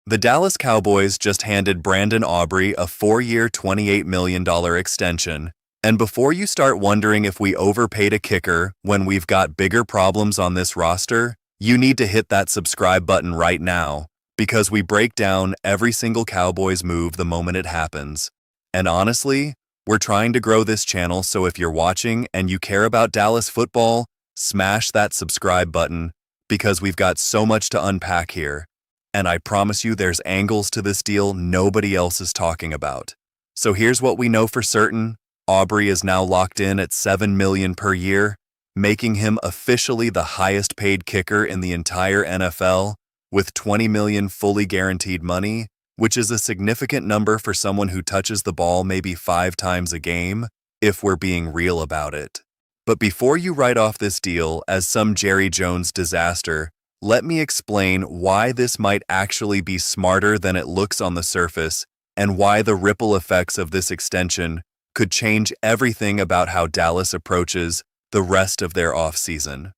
The Dallas Cowboys just handed Brandon Aubrey a 4-year, $28 million extension. And before you start wondering if we overpaid a kicker when we've got bigger problems on this roster, you need to hit that subscribe button right now, because we break down every single Cowboys move the moment it happens. And honestly, we're trying to grow this channel, so if you're watching and you care about Dallas football, smash that subscribe button, because we've got so much to unpack here. And I promise you there's angles to this deal nobody else is talking about. So here's what we know for certain. Aubrey is now locked in at $7 million per year, making him officially the highest paid kicker in the entire NFL, with $20 million fully guaranteed money, which is a significant number for someone who touches the ball maybe 5 times a game, if we're being real about it. But before you write off this deal as some Jerry Jones disaster, let me explain why this might actually be smarter than it looks on the surface, and why the ripple effects of this extension could change everything about how Dallas approaches the rest of their offseason.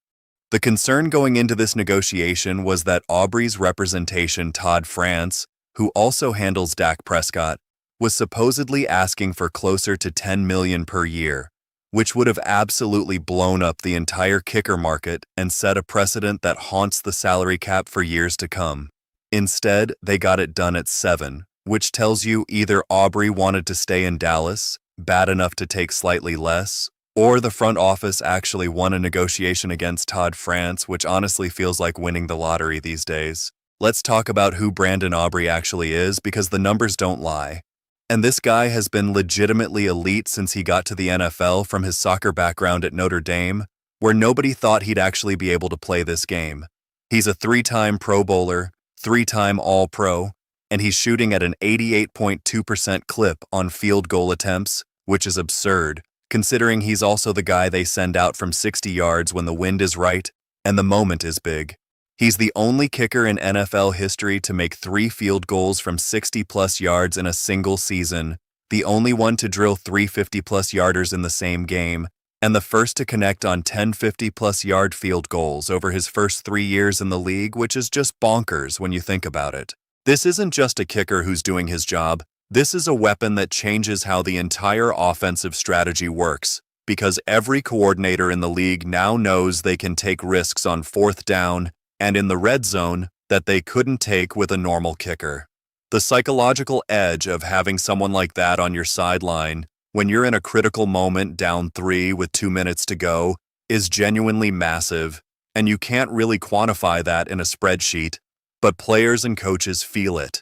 The concern going into this negotiation was that Aubrey's representation, Todd France, who also handles Dak Prescott, was supposedly asking for closer to $10 million per year, which would have absolutely blown up the entire kicker market and set a precedent that haunts the salary cap for years to come. Instead, they got it done at $7 million, which tells you either Aubrey wanted to stay in Dallas, bad enough to take slightly less, or the front office actually won a negotiation against Todd France, which honestly feels like winning the lottery these days. Let's talk about who Brandon Aubrey actually is, because the numbers don't lie. And this guy has been legitimately elite since he got to the NFL from his soccer background at Notre Dame, where nobody thought he'd actually be able to play this game. He's a 3-time Pro Bowler, 3-time All-Pro, and he's shooting at an 88.2% clip on field goal attempts, which is absurd, considering he's also the guy they send out from 60 yards when the wind is right and the moment is big. He's the only kicker in NFL history to make 3 field goals from 60-plus yards in a single season, the only one to drill 3 50-plus yarders in the same game, and the first to connect on 10 50-plus yard field goals over his first 3 years in the league, which is just bonkers when you think about it. This isn't just a kicker who's doing his job. This is a weapon that changes how the entire offensive strategy works, because every coordinator in the league now knows they can take risks on 4th down and in the red zone that they couldn't take with a normal kicker. The psychological edge of having someone like that on your sideline when you're in a critical moment down 3 with 2 minutes to go is genuinely massive, and you can't really quantify that in a spreadsheet, but players and coaches feel it.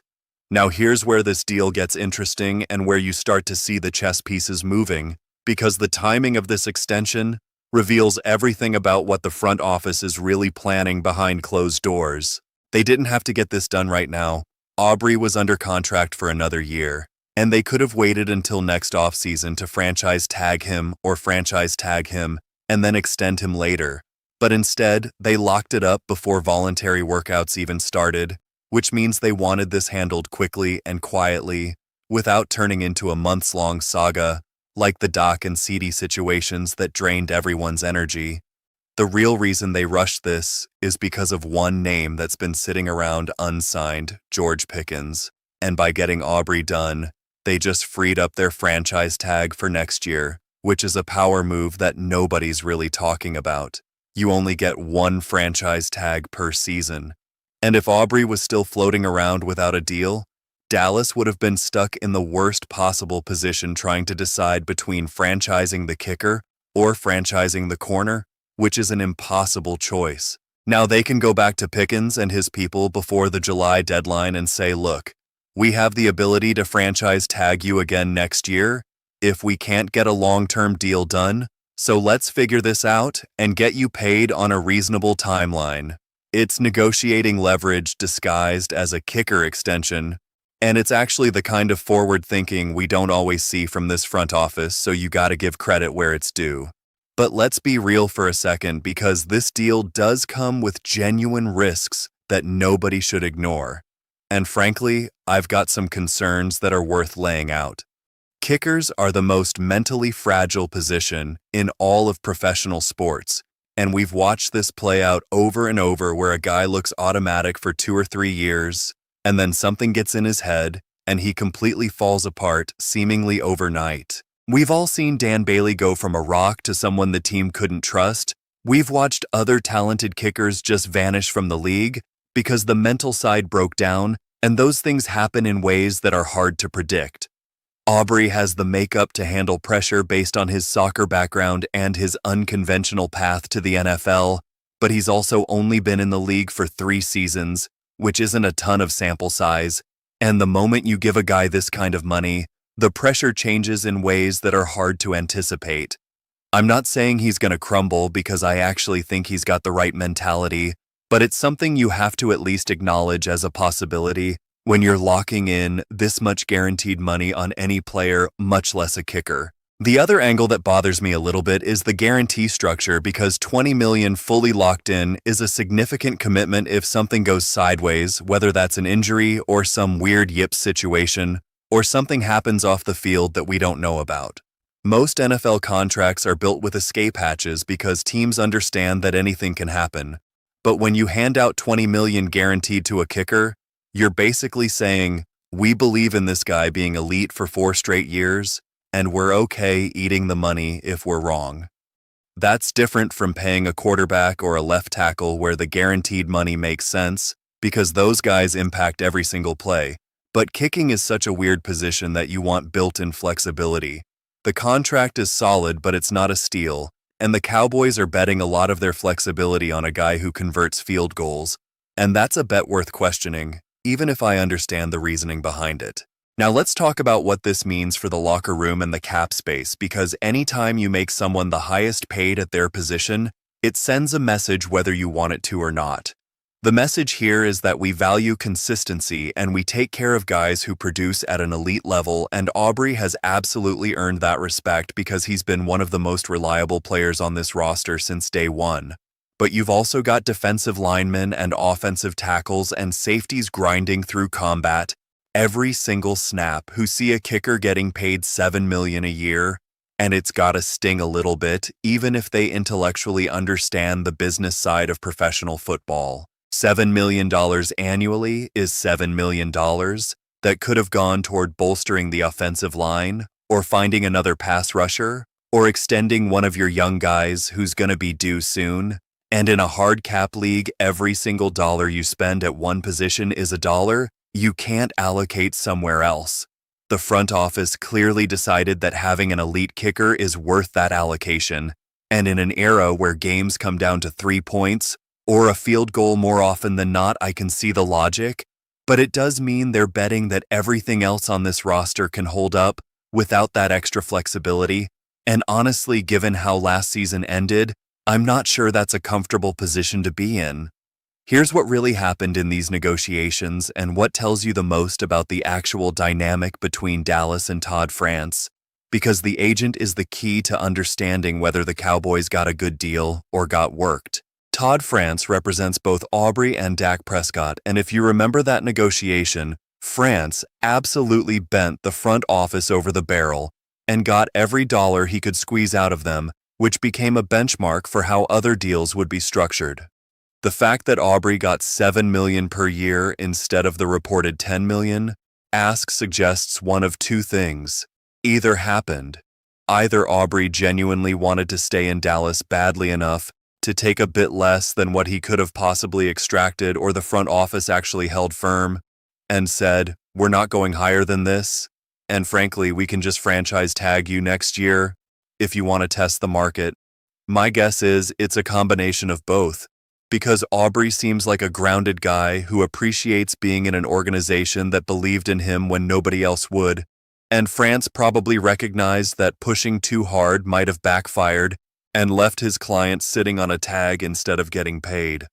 Now here's where this deal gets interesting and where you start to see the chess pieces moving, because the timing of this extension reveals everything about what the front office is really planning behind closed doors. They didn't have to get this done right now. Aubrey was under contract for another year, and they could have waited until next offseason to franchise tag him and then extend him later. But instead, they locked it up before voluntary workouts even started, which means they wanted this handled quickly and quietly, without turning into a months-long saga, like the Doc and CD situations that drained everyone's energy. The real reason they rushed this is because of one name that's been sitting around unsigned, George Pickens, and by getting Aubrey done, they just freed up their franchise tag for next year, which is a power move that nobody's really talking about. You only get 1 franchise tag per season. And if Aubrey was still floating around without a deal, Dallas would have been stuck in the worst possible position trying to decide between franchising the kicker or franchising the corner, which is an impossible choice. Now they can go back to Pickens and his people before the July deadline and say, look, we have the ability to franchise tag you again next year if we can't get a long-term deal done, so let's figure this out and get you paid on a reasonable timeline. It's negotiating leverage disguised as a kicker extension, and it's actually the kind of forward thinking we don't always see from this front office, so you gotta give credit where it's due. But let's be real for a second, because this deal does come with genuine risks that nobody should ignore. And frankly, I've got some concerns that are worth laying out. Kickers are the most mentally fragile position in all of professional sports, and we've watched this play out over and over where a guy looks automatic for 2 or 3 years, and then something gets in his head, and he completely falls apart, seemingly overnight. We've all seen Dan Bailey go from a rock to someone the team couldn't trust. We've watched other talented kickers just vanish from the league because the mental side broke down, and those things happen in ways that are hard to predict. Aubrey has the makeup to handle pressure based on his soccer background and his unconventional path to the NFL, but he's also only been in the league for 3 seasons, which isn't a ton of sample size, and the moment you give a guy this kind of money, the pressure changes in ways that are hard to anticipate. I'm not saying he's going to crumble because I actually think he's got the right mentality, but it's something you have to at least acknowledge as a possibility when you're locking in this much guaranteed money on any player, much less a kicker. The other angle that bothers me a little bit is the guarantee structure because $20 million fully locked in is a significant commitment if something goes sideways, whether that's an injury or some weird yips situation, or something happens off the field that we don't know about. Most NFL contracts are built with escape hatches because teams understand that anything can happen. But when you hand out $20 million guaranteed to a kicker, you're basically saying, we believe in this guy being elite for 4 straight years, and we're okay eating the money if we're wrong. That's different from paying a quarterback or a left tackle where the guaranteed money makes sense because those guys impact every single play. But kicking is such a weird position that you want built-in flexibility. The contract is solid, but it's not a steal, and the Cowboys are betting a lot of their flexibility on a guy who converts field goals, and that's a bet worth questioning, even if I understand the reasoning behind it. Now let's talk about what this means for the locker room and the cap space, because anytime you make someone the highest paid at their position, it sends a message whether you want it to or not. The message here is that we value consistency and we take care of guys who produce at an elite level, and Aubrey has absolutely earned that respect because he's been one of the most reliable players on this roster since day one. But you've also got defensive linemen and offensive tackles and safeties grinding through combat every single snap who see a kicker getting paid $7 million a year, and it's gotta sting a little bit, even if they intellectually understand the business side of professional football. $7 million annually is $7 million that could have gone toward bolstering the offensive line, or finding another pass rusher, or extending one of your young guys who's gonna be due soon. And in a hard cap league, every single dollar you spend at one position is a dollar you can't allocate somewhere else. The front office clearly decided that having an elite kicker is worth that allocation, and in an era where games come down to 3 points, or a field goal more often than not, I can see the logic, but it does mean they're betting that everything else on this roster can hold up without that extra flexibility, and honestly, given how last season ended, I'm not sure that's a comfortable position to be in. Here's what really happened in these negotiations and what tells you the most about the actual dynamic between Dallas and Todd France, because the agent is the key to understanding whether the Cowboys got a good deal or got worked. Todd France represents both Aubrey and Dak Prescott, and if you remember that negotiation, France absolutely bent the front office over the barrel and got every dollar he could squeeze out of them, which became a benchmark for how other deals would be structured. The fact that Aubrey got $7 million per year instead of the reported $10 million suggests one of 2 things. Either happened. Either Aubrey genuinely wanted to stay in Dallas badly enough to take a bit less than what he could have possibly extracted, or the front office actually held firm and said, we're not going higher than this, and frankly, we can just franchise tag you next year if you want to test the market. My guess is it's a combination of both, because Aubrey seems like a grounded guy who appreciates being in an organization that believed in him when nobody else would, and France probably recognized that pushing too hard might have backfired and left his client sitting on a tag instead of getting paid.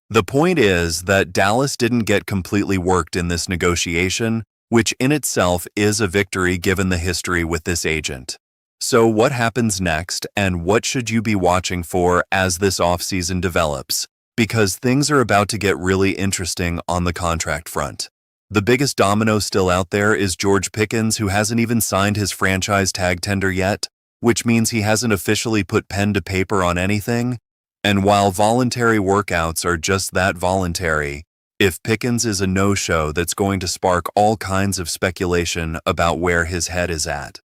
The point is that Dallas didn't get completely worked in this negotiation, which in itself is a victory given the history with this agent. So what happens next, and what should you be watching for as this offseason develops? Because things are about to get really interesting on the contract front. The biggest domino still out there is George Pickens, who hasn't even signed his franchise tag tender yet, which means he hasn't officially put pen to paper on anything. And while voluntary workouts are just that, voluntary, If Pickens is a no-show, that's going to spark all kinds of speculation about where his head is at.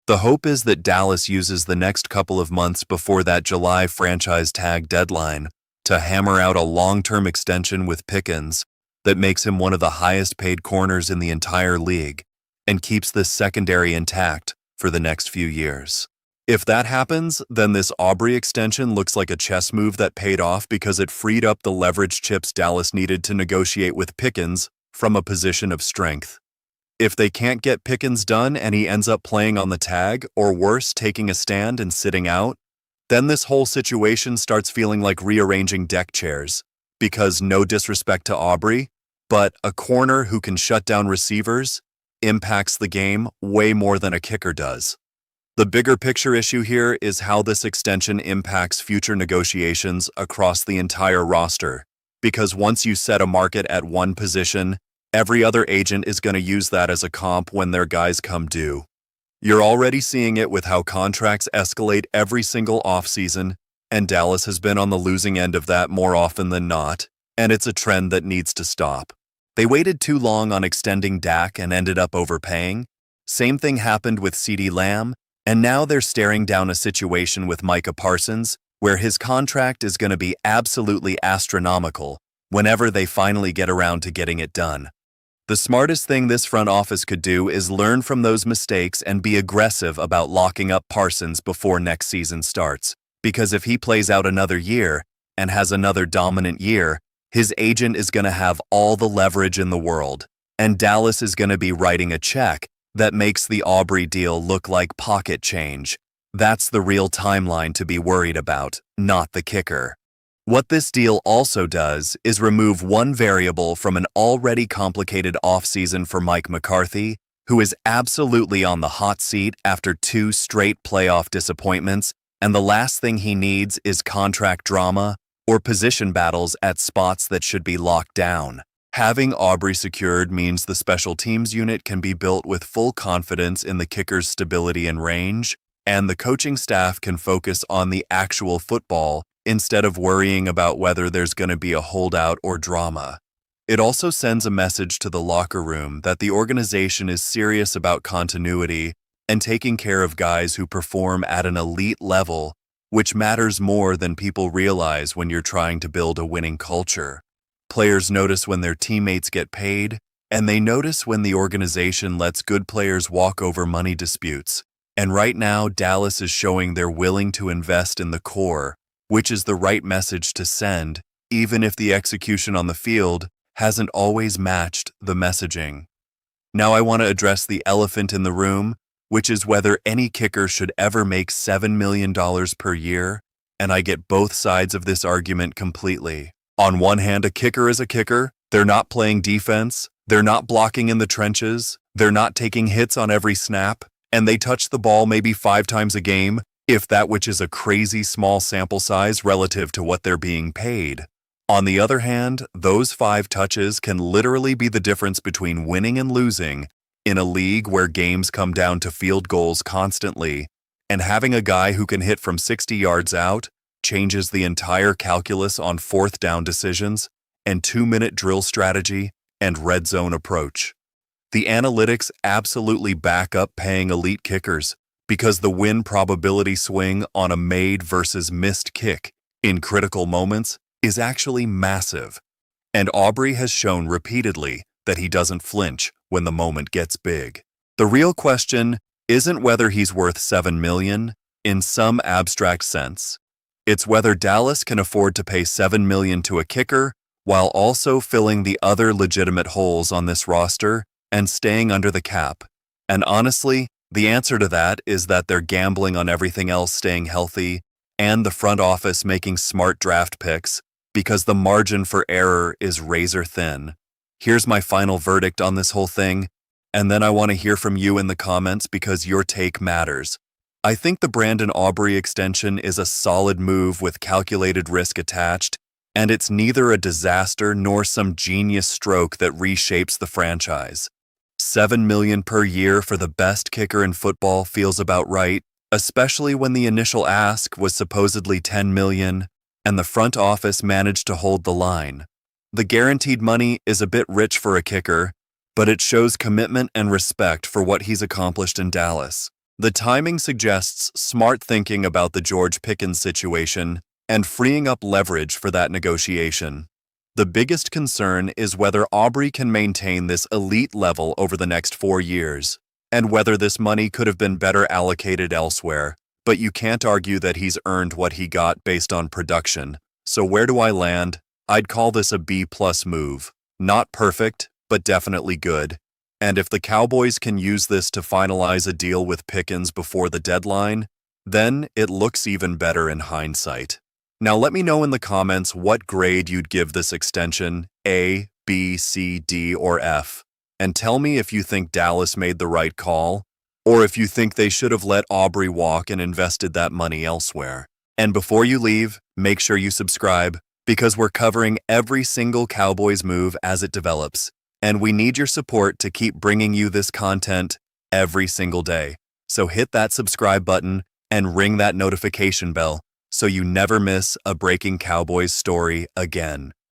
The hope is that Dallas uses the next couple of months before that July franchise tag deadline to hammer out a long-term extension with Pickens that makes him one of the highest-paid corners in the entire league and keeps this secondary intact for the next few years. If that happens, then this Aubrey extension looks like a chess move that paid off because it freed up the leverage chips Dallas needed to negotiate with Pickens from a position of strength. If they can't get Pickens done and he ends up playing on the tag, or worse, taking a stand and sitting out, then this whole situation starts feeling like rearranging deck chairs, because no disrespect to Aubrey, but a corner who can shut down receivers impacts the game way more than a kicker does. The bigger picture issue here is how this extension impacts future negotiations across the entire roster, because once you set a market at one position, every other agent is going to use that as a comp when their guys come due. You're already seeing it with how contracts escalate every single offseason, and Dallas has been on the losing end of that more often than not, and it's a trend that needs to stop. They waited too long on extending Dak and ended up overpaying. Same thing happened with CeeDee Lamb, and now they're staring down a situation with Micah Parsons, where his contract is going to be absolutely astronomical whenever they finally get around to getting it done. The smartest thing this front office could do is learn from those mistakes and be aggressive about locking up Parsons before next season starts, because if he plays out another year and has another dominant year, his agent is going to have all the leverage in the world, and Dallas is going to be writing a check that makes the Aubrey deal look like pocket change. That's the real timeline to be worried about, not the kicker. What this deal also does is remove one variable from an already complicated offseason for Mike McCarthy, who is absolutely on the hot seat after 2 straight playoff disappointments, and the last thing he needs is contract drama or position battles at spots that should be locked down. Having Aubrey secured means the special teams unit can be built with full confidence in the kicker's stability and range, and the coaching staff can focus on the actual football instead of worrying about whether there's going to be a holdout or drama. It also sends a message to the locker room that the organization is serious about continuity and taking care of guys who perform at an elite level, which matters more than people realize when you're trying to build a winning culture. Players notice when their teammates get paid, and they notice when the organization lets good players walk over money disputes. And right now, Dallas is showing they're willing to invest in the core, which is the right message to send, even if the execution on the field hasn't always matched the messaging. Now I want to address the elephant in the room, which is whether any kicker should ever make $7 million per year, and I get both sides of this argument completely. On one hand, a kicker is a kicker. They're not playing defense, they're not blocking in the trenches, they're not taking hits on every snap, and they touch the ball maybe 5 times a game, if that, which is a crazy small sample size relative to what they're being paid. On the other hand, those 5 touches can literally be the difference between winning and losing in a league where games come down to field goals constantly, and having a guy who can hit from 60 yards out changes the entire calculus on 4th down decisions and 2-minute drill strategy and red zone approach. The analytics absolutely back up paying elite kickers, because the win probability swing on a made versus missed kick in critical moments is actually massive. And Aubrey has shown repeatedly that he doesn't flinch when the moment gets big. The real question isn't whether he's worth $7 million in some abstract sense. It's whether Dallas can afford to pay $7 million to a kicker while also filling the other legitimate holes on this roster and staying under the cap. And honestly, the answer to that is that they're gambling on everything else staying healthy and the front office making smart draft picks, because the margin for error is razor thin. Here's my final verdict on this whole thing, and then I want to hear from you in the comments because your take matters. I think the Brandon Aubrey extension is a solid move with calculated risk attached, and it's neither a disaster nor some genius stroke that reshapes the franchise. $7 million per year for the best kicker in football feels about right, especially when the initial ask was supposedly $10 million, and the front office managed to hold the line. The guaranteed money is a bit rich for a kicker, but it shows commitment and respect for what he's accomplished in Dallas. The timing suggests smart thinking about the George Pickens situation and freeing up leverage for that negotiation. The biggest concern is whether Aubrey can maintain this elite level over the next 4 years, and whether this money could have been better allocated elsewhere, but you can't argue that he's earned what he got based on production. So where do I land? I'd call this a B+ move. Not perfect, but definitely good. And if the Cowboys can use this to finalize a deal with Pickens before the deadline, then it looks even better in hindsight. Now let me know in the comments what grade you'd give this extension, A, B, C, D, or F. And tell me if you think Dallas made the right call, or if you think they should have let Aubrey walk and invested that money elsewhere. And before you leave, make sure you subscribe, because we're covering every single Cowboys move as it develops. And we need your support to keep bringing you this content every single day. So hit that subscribe button and ring that notification bell so you never miss a breaking Cowboys story again.